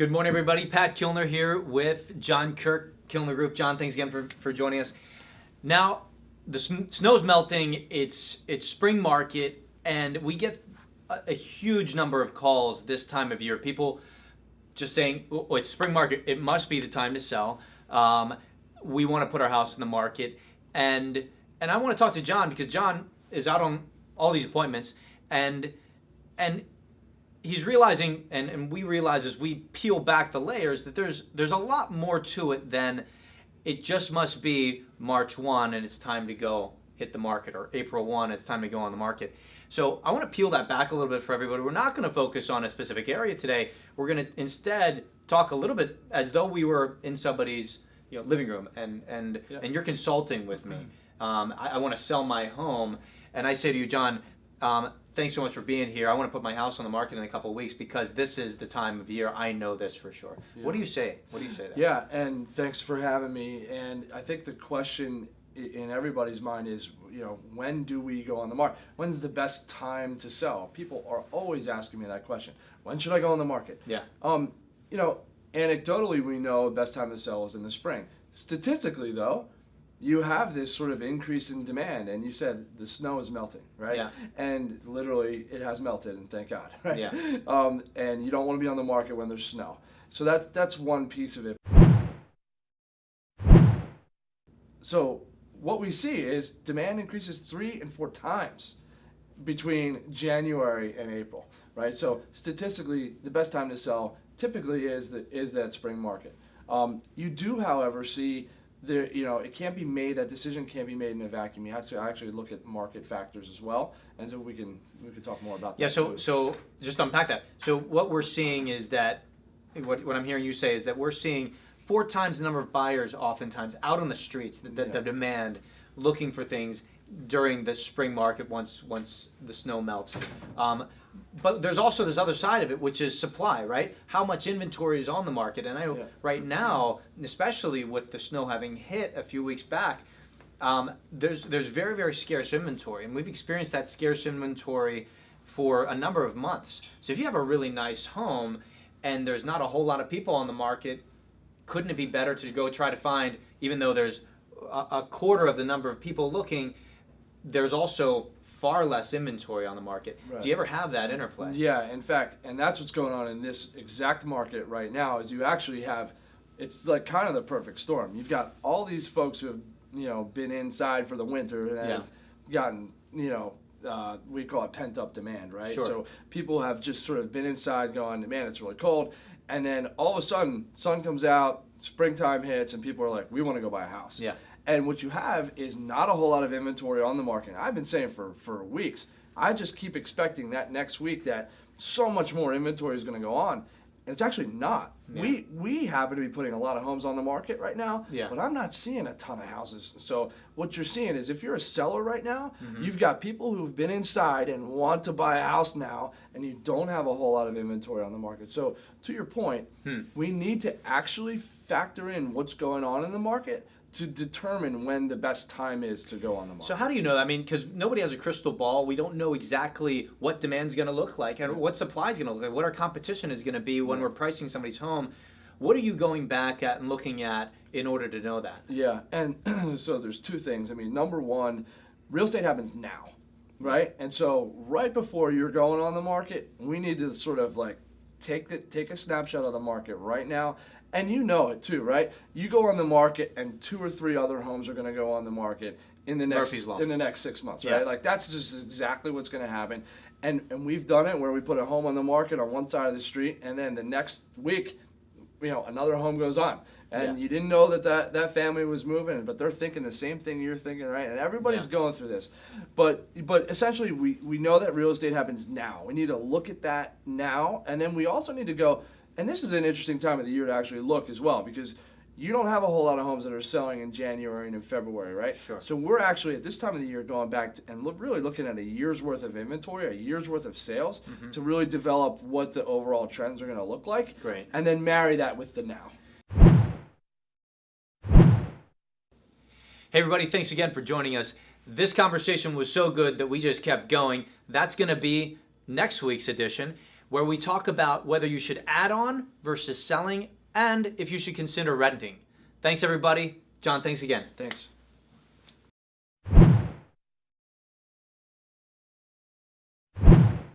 Good morning, everybody. Pat Kilner here with John Kirk, Kilner Group. John, thanks again for joining us. Now, the snow's melting. It's spring market, and we get a huge number of calls this time of year. People just saying, "Oh, it's spring market. It must be the time to sell. We want to put our house in the market." And I want to talk to John because John is out on all these appointments, and he's realizing, and we realize as we peel back the layers, that there's a lot more to it than it just must be March 1 and it's time to go hit the market, or April 1 it's time to go on the market. So I want to peel that back a little bit for everybody. We're not going to focus on a specific area today. We're going to instead talk a little bit as though we were in somebody's living room, and you're consulting with me. I want to sell my home, and I say to you, John, thanks so much for being here. I want to put my house on the market in a couple of weeks because this is the time of year. I know this for sure. Yeah. What do you say? What do you say there? Yeah, and thanks for having me. And I think the question in everybody's mind is, when do we go on the market? When's the best time to sell? People are always asking me that question. When should I go on the market? Yeah. Anecdotally, we know the best time to sell is in the spring. Statistically, though, you have this sort of increase in demand, and you said the snow is melting, right? Yeah. And literally, it has melted, and thank God, right? Yeah. And you don't want to be on the market when there's snow. So that's one piece of it. So what we see is demand increases 3 and 4 times between January and April, right? So statistically, the best time to sell typically is that spring market. You do, however, see it can't be made. That decision can't be made in a vacuum. You have to actually look at market factors as well, and so we can talk more about that. Yeah. So just unpack that. So what we're seeing is that what I'm hearing you say is that we're seeing 4 times the number of buyers, oftentimes out on the streets, the demand, looking for things during the spring market once the snow melts. But there's also this other side of it, which is supply, right? How much inventory is on the market? And I know right now, especially with the snow having hit a few weeks back, there's very, very scarce inventory. And we've experienced that scarce inventory for a number of months. So if you have a really nice home and there's not a whole lot of people on the market, couldn't it be better to go try to find, even though there's a quarter of the number of people looking, there's also far less inventory on the market. Right. Do you ever have that interplay? Yeah, in fact, and that's what's going on in this exact market right now, is you actually have, it's like kind of the perfect storm. You've got all these folks who have, been inside for the winter and have gotten, we call it pent up demand, right? Sure. So people have just sort of been inside going, man, it's really cold. And then all of a sudden, sun comes out, springtime hits, and people are like, we want to go buy a house. Yeah. And what you have is not a whole lot of inventory on the market. I've been saying for weeks, I just keep expecting that next week that so much more inventory is going to go on. And it's actually not. Yeah. We happen to be putting a lot of homes on the market right now, but I'm not seeing a ton of houses. So what you're seeing is if you're a seller right now, you've got people who've been inside and want to buy a house now, and you don't have a whole lot of inventory on the market. So to your point, we need to actually factor in what's going on in the market to determine when the best time is to go on the market. So how do you know that? I mean, because nobody has a crystal ball. We don't know exactly what demand's going to look like and what supply is going to look like, what our competition is going to be when we're pricing somebody's home. What are you going back at and looking at in order to know that? Yeah, and so there's 2 things. I mean, number one, real estate happens now, right? And so right before you're going on the market, we need to sort of like take a snapshot of the market right now. And you know it too, right? You go on the market and 2 or 3 other homes are going to go on the market in the next 6 months, right? Like that's just exactly what's going to happen. And we've done it where we put a home on the market on one side of the street, and then the next week, another home goes on. And you didn't know that family was moving, but they're thinking the same thing you're thinking, right? And everybody's going through this. But essentially, we know that real estate happens now. We need to look at that now, and then we also need to go. And this is an interesting time of the year to actually look as well, because you don't have a whole lot of homes that are selling in January and in February, right? Sure. So we're actually at this time of the year going back and really looking at a year's worth of inventory, a year's worth of sales to really develop what the overall trends are going to look like. Great. And then marry that with the now. Hey everybody, thanks again for joining us. This conversation was so good that we just kept going. That's going to be next week's edition. where we talk about whether you should add on versus selling and if you should consider renting. Thanks, everybody. John, thanks again. Thanks.